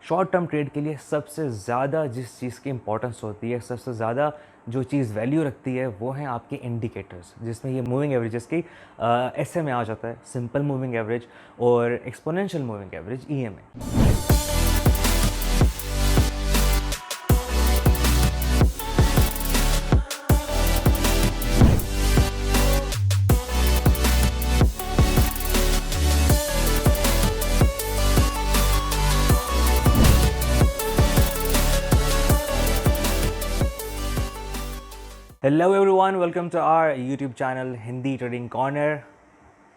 Short term trade के लिए सबसे ज़्यादा जिस चीज़ की इंपॉर्टेंस होती है, सबसे ज़्यादा जो चीज़ वैल्यू रखती है, वो हैं आपके इंडिकेटर्स, जिसमें ये मूविंग एवरेजेस की एस एम ए आ जाता है, सिंपल मूविंग एवरेज, और exponential moving average E M A. Hello everyone, welcome to our YouTube channel Hindi trading corner.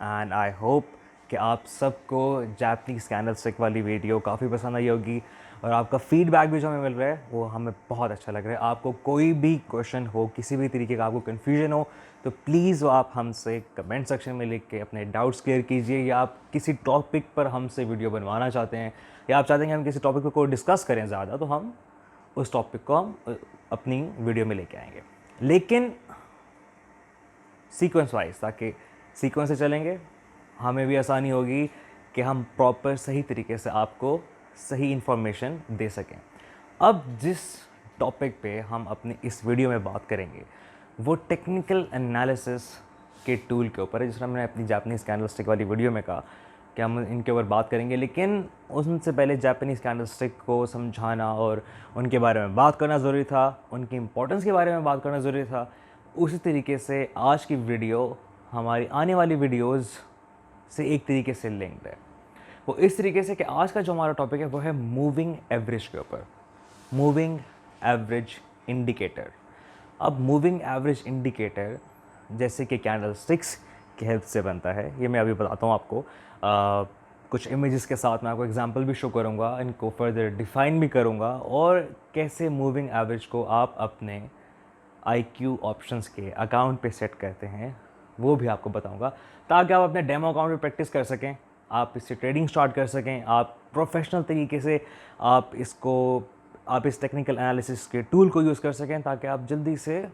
And I hope कि आप सबको जापानीज़ कैंडलस्टिक वाली वीडियो काफ़ी पसंद आई होगी, और आपका फीडबैक भी जो हमें मिल रहा है वो हमें बहुत अच्छा लग रहा है। आपको कोई भी क्वेश्चन हो, किसी भी तरीके का आपको कन्फ्यूजन हो, तो प्लीज़ वो आप हमसे कमेंट सेक्शन में लिख के अपने डाउट्स क्लियर कीजिए, या आप किसी टॉपिक पर हमसे वीडियो बनवाना चाहते हैं, या आप चाहते हैं कि हम किसी टॉपिक को डिस्कस करें ज़्यादा, तो हम उस टॉपिक को हम अपनी वीडियो में लेके आएंगे, लेकिन सीक्वेंस वाइज, ताकि सीक्वेंस से चलेंगे, हमें भी आसानी होगी कि हम प्रॉपर सही तरीके से आपको सही इन्फॉर्मेशन दे सकें। अब जिस टॉपिक पे हम अपनी इस वीडियो में बात करेंगे वो टेक्निकल एनालिसिस के टूल के ऊपर है, जिस तरह मैंने अपनी जापानीज़ कैंडलस्टिक वाली वीडियो में कहा कि हम इनके ऊपर बात करेंगे, लेकिन उससे पहले जापानीज़ कैंडलस्टिक को समझाना और उनके बारे में बात करना ज़रूरी था, उनकी इंपॉर्टेंस के बारे में बात करना ज़रूरी था। उसी तरीके से आज की वीडियो हमारी आने वाली वीडियोज़ से एक तरीके से लिंक्ड है। वो इस तरीके से कि आज का जो हमारा टॉपिक है वो है मूविंग एवरेज के ऊपर, मूविंग एवरेज इंडिकेटर। अब मूविंग एवरेज इंडिकेटर जैसे कि कैंडलस्टिक्स की हेल्प से बनता है, ये मैं अभी बताता हूँ आपको। कुछ इमेजेस के साथ मैं आपको एग्जांपल भी शो करूँगा, इनको फर्दर डिफ़ाइन भी करूँगा, और कैसे मूविंग एवरेज को आप अपने IQ ऑप्शंस के अकाउंट पे सेट करते हैं वो भी आपको बताऊँगा, ताकि आप अपने डेमो अकाउंट पे प्रैक्टिस कर सकें, आप इससे ट्रेडिंग स्टार्ट कर सकें, आप प्रोफेशनल तरीके से आप इस टेक्निकल एनालिसिस के टूल को यूज़ कर सकें, ताकि आप जल्दी से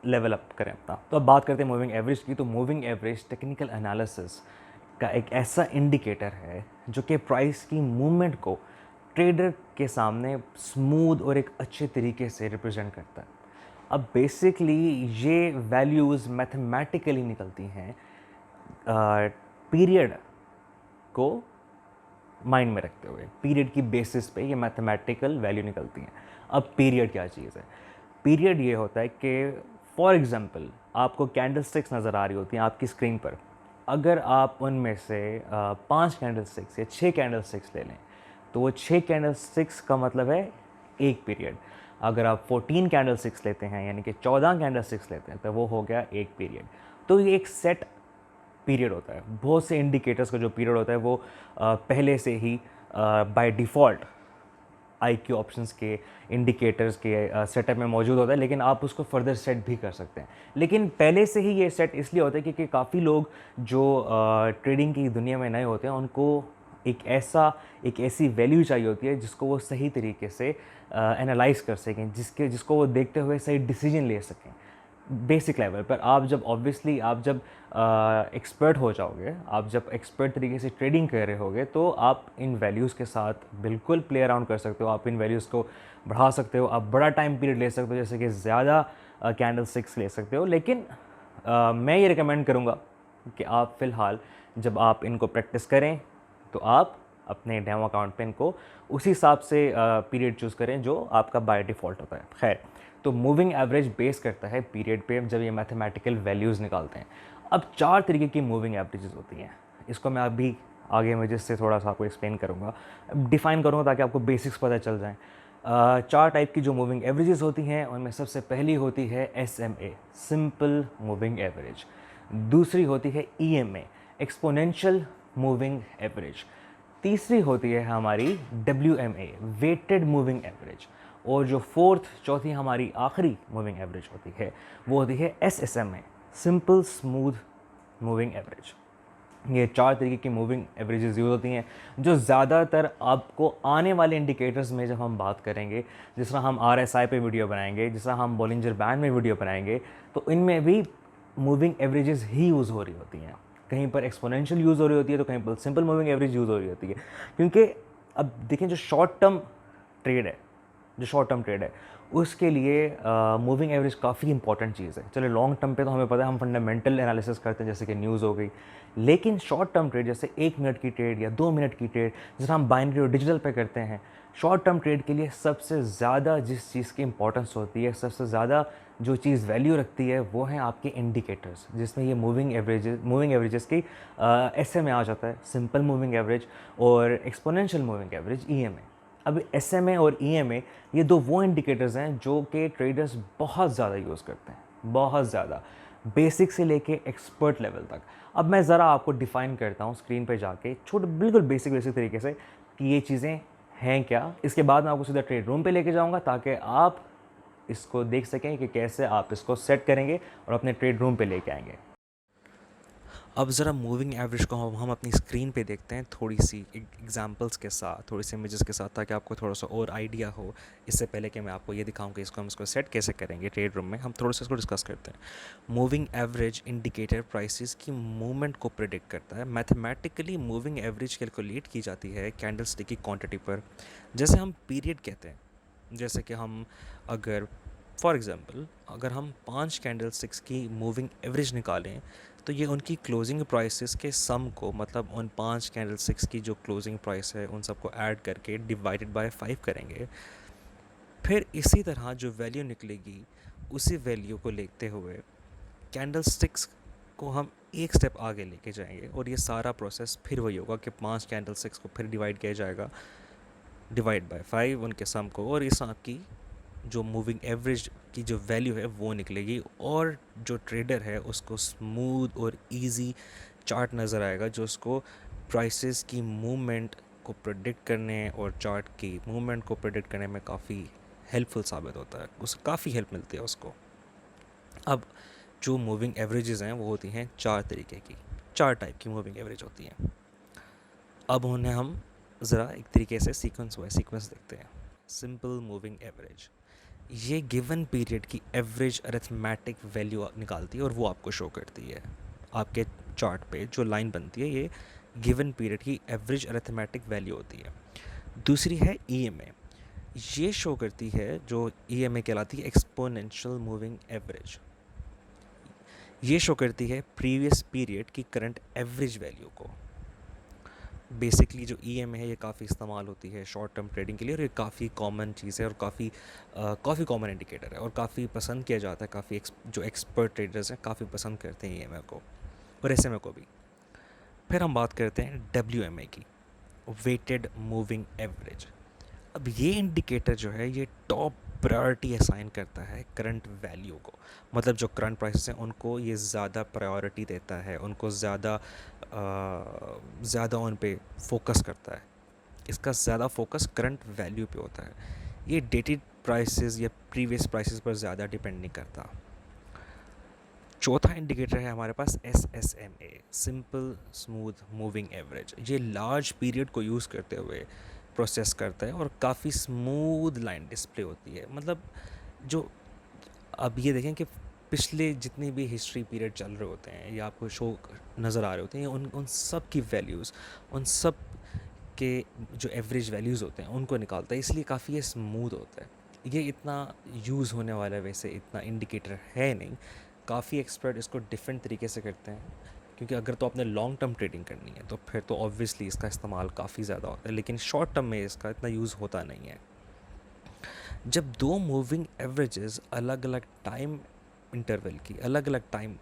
लेवल अप करें अपना। तो अब बात करते हैं मूविंग एवरेज की। तो मूविंग एवरेज टेक्निकल एनालिसिस का एक ऐसा इंडिकेटर है जो कि प्राइस की मूवमेंट को ट्रेडर के सामने स्मूथ और एक अच्छे तरीके से रिप्रेजेंट करता है। अब बेसिकली ये वैल्यूज़ मैथमेटिकली निकलती हैं पीरियड को माइंड में रखते हुए, पीरियड की बेसिस पे ये मैथमेटिकल वैल्यू निकलती हैं। अब पीरियड क्या चीज़ है? पीरियड ये होता है कि फॉर एग्ज़ाम्पल आपको कैंडलस्टिक्स नज़र आ रही होती हैं आपकी स्क्रीन पर। अगर आप उनमें से 5 कैंडलस्टिक्स या 6 कैंडलस्टिक्स ले लें, तो वो 6 कैंडलस्टिक्स का मतलब है एक पीरियड। अगर आप 14 कैंडलस्टिक्स लेते हैं, यानी कि 14 कैंडलस्टिक्स लेते हैं, तो वो हो गया एक पीरियड। तो ये एक सेट पीरियड होता है। बहुत से इंडिकेटर्स का जो पीरियड होता है वो पहले से ही बाय डिफ़ॉल्ट IQ ऑप्शंस के इंडिकेटर्स के सेटअप में मौजूद होता है, लेकिन आप उसको फर्दर सेट भी कर सकते हैं। लेकिन पहले से ही ये सेट इसलिए होता है क्योंकि काफ़ी लोग जो ट्रेडिंग की दुनिया में नए होते हैं, उनको एक ऐसी वैल्यू चाहिए होती है जिसको वो सही तरीके से एनालाइज कर सकें, जिसको वो देखते हुए सही डिसीजन ले सकें बेसिक लेवल पर। आप जब एक्सपर्ट हो जाओगे, आप जब एक्सपर्ट तरीके से ट्रेडिंग कर रहे होगे, तो आप इन वैल्यूज़ के साथ बिल्कुल प्ले अराउंड कर सकते हो, आप इन वैल्यूज़ को बढ़ा सकते हो, आप बड़ा टाइम पीरियड ले सकते हो, जैसे कि ज़्यादा कैंडलस्टिक्स ले सकते हो। लेकिन मैं ये रिकमेंड करूँगा कि आप फ़िलहाल जब आप इनको प्रैक्टिस करें, तो आप अपने डेमो अकाउंट पे इनको उसी हिसाब से पीरियड चूज़ करें जो आपका बाय डिफ़ॉल्ट होता है। खैर, तो मूविंग एवरेज बेस करता है पीरियड पे जब ये मैथमेटिकल वैल्यूज़ निकालते हैं। अब 4 तरीके की मूविंग एवरेजेस होती हैं, इसको मैं अभी आगे इमेजेस से थोड़ा सा आपको एक्सप्लेन करूँगा, डिफ़ाइन करूँगा, ताकि आपको बेसिक्स पता चल जाएँ। 4 टाइप की जो मूविंग एवरेजेस होती हैं, उनमें सबसे पहली होती है SMA, सिंपल मूविंग एवरेज। दूसरी होती है EMA, एक्सपोनेंशियल मूविंग एवरेज। तीसरी होती है हमारी WMA, वेटेड मूविंग एवरेज। और जो चौथी हमारी आखिरी मूविंग एवरेज होती है वो होती है SSMA, simple smooth moving average. ये 4 तरीके की मूविंग एवरेजेस यूज़ होती हैं, जो ज़्यादातर आपको आने वाले इंडिकेटर्स में जब हम बात करेंगे, जिस तरह हम RSI पे वीडियो बनाएंगे, जिस तरह हम बॉलिंजर बैंड में वीडियो बनाएंगे, तो इनमें भी मूविंग एवरेजेस ही यूज़ हो रही होती हैं। कहीं पर एक्सपोनेंशियल यूज़ हो रही होती है, तो कहीं पर सिंपल मूविंग एवरेज यूज़ हो रही होती है, क्योंकि अब देखें जो शॉर्ट टर्म ट्रेड है, उसके लिए मूविंग एवरेज काफ़ी इंपॉर्टेंट चीज़ है। चलो लॉन्ग टर्म पे तो हमें पता है, हम फंडामेंटल एनालिसिस करते हैं जैसे कि न्यूज़ हो गई, लेकिन शॉर्ट टर्म ट्रेड जैसे 1 मिनट की ट्रेड या 2 मिनट की ट्रेड, जैसे हम बाइनरी और डिजिटल पे करते हैं, शॉर्ट टर्म ट्रेड के लिए सबसे ज़्यादा जिस चीज़ की इंपॉर्टेंस होती है, सबसे ज़्यादा जो चीज़ वैल्यू रखती है, वो हैं आपके इंडिकेटर्स, जिसमें ये मूविंग एवरेजेस की SMA आ जाता है, सिंपल मूविंग एवरेज और एक्सपोनेंशियल मूविंग एवरेज EMA। अब SMA और EMA ये दो वो इंडिकेटर्स हैं जो कि ट्रेडर्स बहुत ज़्यादा यूज़ करते हैं, बहुत ज़्यादा, बेसिक से लेके एक्सपर्ट लेवल तक। अब मैं ज़रा आपको डिफ़ाइन करता हूँ स्क्रीन पे जाके छोटे बिल्कुल बेसिक तरीके से कि ये चीज़ें हैं क्या। इसके बाद मैं आपको सीधा ट्रेड रूम पे लेके जाऊँगा ताकि आप इसको देख सकें कि कैसे आप इसको सेट करेंगे और अपने ट्रेड रूम पे लेके आएंगे। अब ज़रा मूविंग एवरेज को हम अपनी स्क्रीन पे देखते हैं थोड़ी सी एग्जांपल्स के साथ, थोड़ी सी इमेजेस के साथ, ताकि आपको थोड़ा सा और आइडिया हो। इससे पहले कि मैं आपको ये दिखाऊं कि हम इसको सेट कैसे करेंगे ट्रेड रूम में, हम थोड़ा सा इसको डिस्कस करते हैं। मूविंग एवरेज इंडिकेटर प्राइसेस की मूवमेंट को प्रिडिक्ट करता है। मैथमेटिकली मूविंग एवरेज कैलकुलेट की जाती है कैंडल स्टिक की क्वान्टिटी पर, जैसे हम पीरियड कहते हैं। जैसे कि हम अगर फॉर एग्ज़ाम्पल अगर हम 5 कैंडल स्टिक्स की मूविंग एवरेज निकालें, तो ये उनकी क्लोजिंग प्राइसेस के सम को, मतलब उन 5 कैंडल स्टिक्स की जो क्लोजिंग प्राइस है उन सबको ऐड करके डिवाइडेड बाय 5 करेंगे। फिर इसी तरह जो वैल्यू निकलेगी, उसी वैल्यू को लेते हुए कैंडल स्टिक्स को हम एक स्टेप आगे लेके जाएंगे, और ये सारा प्रोसेस फिर वही होगा कि 5 कैंडल स्टिक्स को फिर डिवाइड किया जाएगा, डिवाइड बाय 5 उनके सम को, और इस आपकी जो मूविंग एवरेज की जो वैल्यू है वो निकलेगी। और जो ट्रेडर है उसको स्मूथ और इजी चार्ट नज़र आएगा, जो उसको प्राइसेस की मूवमेंट को प्रेडिक्ट करने और चार्ट की मूवमेंट को प्रेडिक्ट करने में काफ़ी हेल्पफुल साबित होता है, उससे काफ़ी हेल्प मिलती है उसको। अब जो मूविंग एवरेजेस हैं वो होती हैं 4 तरीके की, 4 टाइप की मूविंग एवरेज होती हैं। अब उन्हें हम ज़रा एक तरीके से सीक्वेंस देखते हैं। सिंपल मूविंग एवरेज, ये गिवन पीरियड की एवरेज अरिथमेटिक वैल्यू निकालती है और वो आपको शो करती है आपके चार्ट पे। जो लाइन बनती है ये गिवन पीरियड की एवरेज अरिथमेटिक वैल्यू होती है। दूसरी है EMA, ये शो करती है, जो EMA कहलाती है एक्सपोनेंशियल मूविंग एवरेज। ये शो करती है प्रीवियस पीरियड की करंट एवरेज वैल्यू को। बेसिकली जो EMA है ये काफ़ी इस्तेमाल होती है शॉर्ट टर्म ट्रेडिंग के लिए, और ये काफ़ी कॉमन चीज़ है और काफ़ी कॉमन इंडिकेटर है और काफ़ी पसंद किया जाता है। काफ़ी जो एक्सपर्ट ट्रेडर्स हैं काफ़ी पसंद करते हैं EMA को और SMA को भी। फिर हम बात करते हैं WMA की, वेटेड मूविंग एवरेज। अब ये इंडिकेटर जो है ये टॉप प्रायोरिटी असाइन करता है करंट वैल्यू को, मतलब जो करंट प्राइसेस हैं उनको ये ज़्यादा प्रायोरिटी देता है, उनको ज़्यादा उन पे फोकस करता है। इसका ज़्यादा फोकस करंट वैल्यू पे होता है। ये डेटेड प्राइसेस या प्रीवियस प्राइसेस पर ज़्यादा डिपेंड नहीं करता। चौथा इंडिकेटर है हमारे पास SSMA, simple smooth moving average. ये लार्ज पीरियड को यूज़ करते हुए प्रोसेस करता है और काफ़ी स्मूथ लाइन डिस्प्ले होती है। मतलब जो अब ये देखें कि पिछले जितने भी हिस्ट्री पीरियड चल रहे होते हैं या आपको शो नज़र आ रहे होते हैं, उन सब की वैल्यूज़, उन सब के जो एवरेज वैल्यूज़ होते हैं उनको निकालता है, इसलिए काफ़ी ये स्मूथ होता है। ये इतना यूज़ होने वाला वैसे इतना इंडिकेटर है नहीं, काफ़ी एक्सपर्ट इसको डिफरेंट तरीके से करते हैं, क्योंकि अगर तो आपने लॉन्ग टर्म ट्रेडिंग करनी है तो फिर तो ऑब्वियसली इसका इस्तेमाल काफ़ी ज़्यादा होता है, लेकिन शॉर्ट टर्म में इसका इतना यूज़ होता नहीं है। जब दो मूविंग एवरेजेस अलग अलग टाइम इंटरवल की, अलग अलग टाइम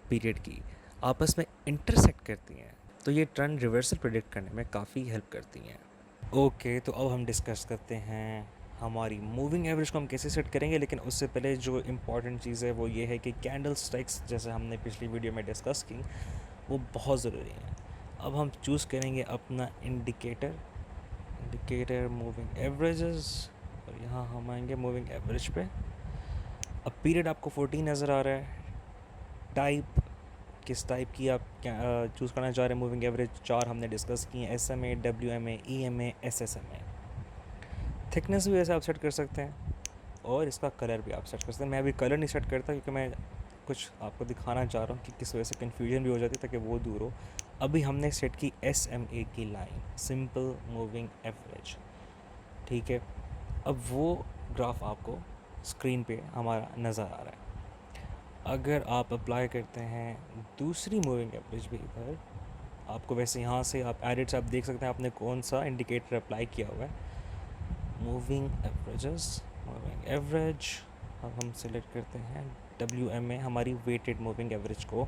पीरियड की आपस में इंटरसेक्ट करती हैं, तो ये ट्रेंड रिवर्सल प्रेडिक्ट करने में काफ़ी हेल्प करती हैं। ओके, तो अब हम डिस्कस करते हैं हमारी मूविंग एवरेज को हम कैसे सेट करेंगे। लेकिन उससे पहले जो इम्पॉर्टेंट चीज़ है वो ये है कि कैंडल स्टिक्स, जैसे हमने पिछली वीडियो में डिस्कस की, वो बहुत ज़रूरी है। अब हम चूज़ करेंगे अपना इंडिकेटर मूविंग एवरेजेस, और यहाँ हम आएंगे मूविंग एवरेज पे। अब पीरियड आपको 14 नज़र आ रहा है। टाइप, किस टाइप की आप चूज़ करना चाह रहे हैं मूविंग एवरेज, 4 हमने डिस्कस की हैं, SMA, WMA, EMA, SSMA। Thickness भी वैसे आप सेट कर सकते हैं और इसका कलर भी आप सेट कर सकते हैं। मैं अभी कलर नहीं सेट करता क्योंकि मैं कुछ आपको दिखाना चाह रहा हूँ कि किस वजह से कन्फ्यूजन भी हो जाती है, ताकि वो दूर हो। अभी हमने सेट की SMA की लाइन, सिंपल मूविंग एवरेज, ठीक है। अब वो ग्राफ आपको स्क्रीन पे हमारा नज़र आ रहा है। अगर आप अप्लाई करते हैं दूसरी मूविंग एवरेज भी इधर, आपको वैसे यहाँ से आप एडिट से आप देख सकते हैं आपने कौन सा इंडिकेटर अप्लाई किया हुआ है। मूविंग एवरेजेस, मूविंग एवरेज, अब हम सिलेक्ट करते हैं WMA, हमारी वेटेड मूविंग एवरेज को,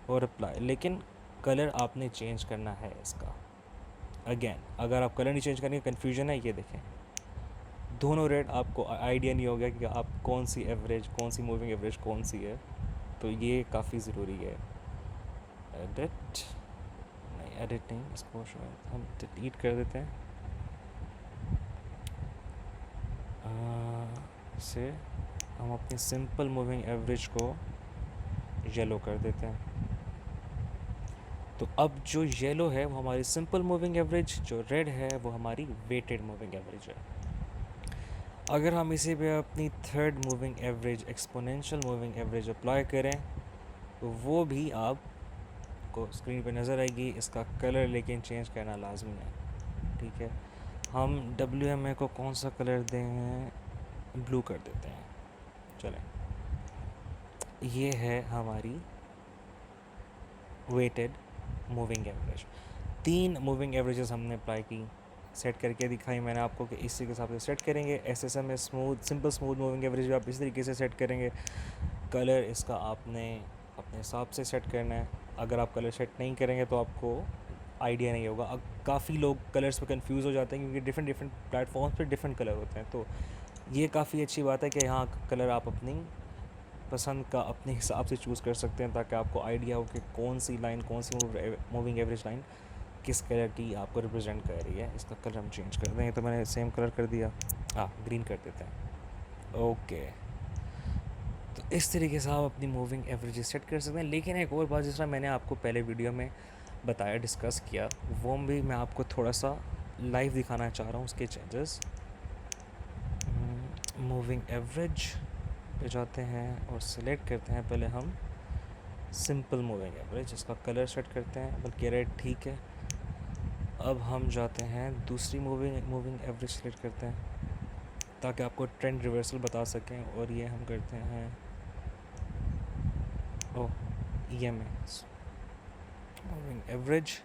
और अप्लाई। लेकिन कलर आपने चेंज करना है इसका। अगेन अगर आप कलर नहीं चेंज करेंगे कन्फ्यूजन है। ये देखें दोनों रेड, आपको आइडिया नहीं होगा कि आप कौन सी एवरेज, कौन सी मूविंग एवरेज कौन सी है, तो ये काफ़ी ज़रूरी है। एडिट नहीं, एडिट नहीं, इसको हम डिलीट कर देते हैं। से हम अपनी सिंपल मूविंग एवरेज को येलो कर देते हैं। तो अब जो येलो है वो हमारी सिंपल मूविंग एवरेज, जो रेड है वो हमारी वेटेड मूविंग एवरेज है। अगर हम इसी पे अपनी third moving average, exponential moving average apply करें तो वो भी आपको स्क्रीन पे नज़र आएगी। इसका कलर लेकिन चेंज करना लाजमी है, ठीक है। हम WMA को कौन सा कलर दें, ब्लू कर देते हैं। चलें, ये है हमारी weighted moving average. 3 moving averages हमने अप्लाई की, सेट करके दिखाई मैंने आपको कि इसी के हिसाब से सेट करेंगे। SSM में smooth, simple smooth moving average भी आप इस तरीके से सेट करेंगे। कलर इसका आपने अपने हिसाब से सेट करना है। अगर आप कलर सेट नहीं करेंगे तो आपको आइडिया नहीं होगा। अब काफ़ी लोग कलर्स पे कंफ्यूज हो जाते हैं क्योंकि डिफरेंट प्लेटफॉर्म्स पे डिफरेंट कलर होते हैं। तो ये काफ़ी अच्छी बात है कि यहाँ कलर आप अपनी पसंद का अपने हिसाब से चूज़ कर सकते हैं, ताकि आपको आइडिया हो कि कौन सी लाइन, कौन सी मूविंग एवरेज लाइन किस कलर की आपको रिप्रेजेंट कर रही है। इसका कलर हम चेंज कर देंगे, तो मैंने सेम कलर कर दिया, ग्रीन कर देते हैं। ओके, तो इस तरीके से आप अपनी मूविंग एवरेज सेट कर सकते हैं। लेकिन एक और बात, जिस तरह मैंने आपको पहले वीडियो में बताया, डिस्कस किया, वो भी मैं आपको थोड़ा सा लाइव दिखाना चाह रहा हूँ उसके चेंजेस। मूविंग एवरेज पे जाते हैं और सिलेक्ट करते हैं पहले हम सिंपल मूविंग एवरेज, इसका कलर सेट करते हैं, बल्कि रेड ठीक है। अब हम जाते हैं दूसरी मूविंग एवरेज सेलेक्ट करते हैं ताकि आपको ट्रेंड रिवर्सल बता सकें, और ये हम करते हैं EMA मूविंग एवरेज,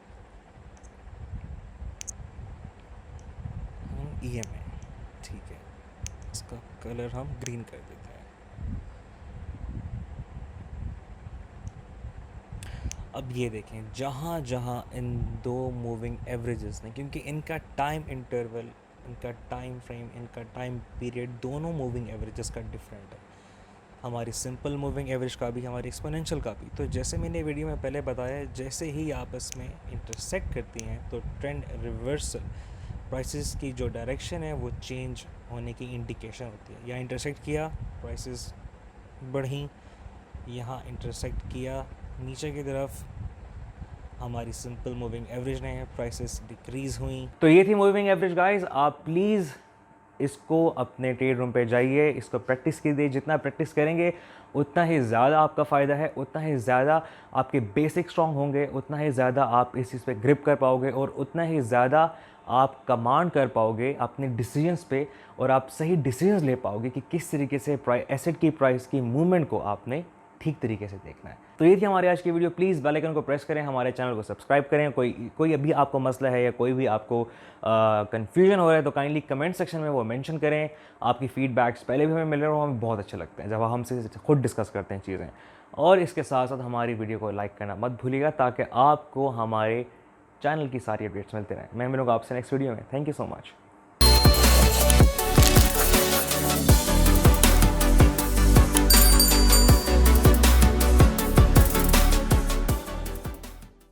EMA ठीक है। इसका कलर हम ग्रीन कर देते हैं। अब ये देखें, जहाँ जहाँ इन दो मूविंग एवरेजेस ने, क्योंकि इनका टाइम इंटरवल, इनका टाइम फ्रेम, इनका टाइम पीरियड, दोनों मूविंग एवरेजेस का डिफरेंट है। हमारी सिंपल मूविंग एवरेज का भी, हमारी एक्सपोनेंशियल का भी। तो जैसे मैंने वीडियो में पहले बताया, जैसे ही आपस में इंटरसेक्ट करती हैं तो ट्रेंड रिवर्सल, प्राइसेस की जो डायरेक्शन है वो चेंज होने की इंडिकेशन होती है। यहाँ इंटरसेक्ट किया, प्राइसेस बढ़ी, यहाँ इंटरसेक्ट किया नीचे की तरफ, हमारी सिंपल मूविंग एवरेज ने प्राइसेस डिक्रीज़ हुई। तो ये थी मूविंग एवरेज गाइस। आप प्लीज़ इसको अपने ट्रेड रूम पे जाइए, इसको प्रैक्टिस कीजिए। जितना प्रैक्टिस करेंगे उतना ही ज़्यादा आपका फ़ायदा है, उतना ही ज़्यादा आपके बेसिक स्ट्रॉन्ग होंगे, उतना ही ज़्यादा आप इस चीज़ पे ग्रिप कर पाओगे, और उतना ही ज़्यादा आप कमांड कर पाओगे अपने डिसीजंस पे, और आप सही डिसीजंस ले पाओगे कि किस तरीके से एसेट की प्राइस की मूवमेंट को आपने ठीक तरीके से देखना है। तो ये थी हमारी आज की वीडियो। प्लीज़ बेल आइकन को प्रेस करें, हमारे चैनल को सब्सक्राइब करें। कोई अभी आपको मसला है या कोई भी आपको कन्फ्यूजन हो रहा है तो काइंडली कमेंट सेक्शन में वो मेंशन करें। आपकी फीडबैक्स पहले भी हमें मिल रहे हो, हमें बहुत अच्छे लगते हैं जब हमसे खुद डिस्कस करते हैं चीज़ें। और इसके साथ साथ हमारी वीडियो को लाइक करना मत भूलिएगा, ताकि आपको हमारे चैनल की सारी अपडेट्स मिलते रहें। मैं मिलूंगा आपसे नेक्स्ट वीडियो में। Thank you so much.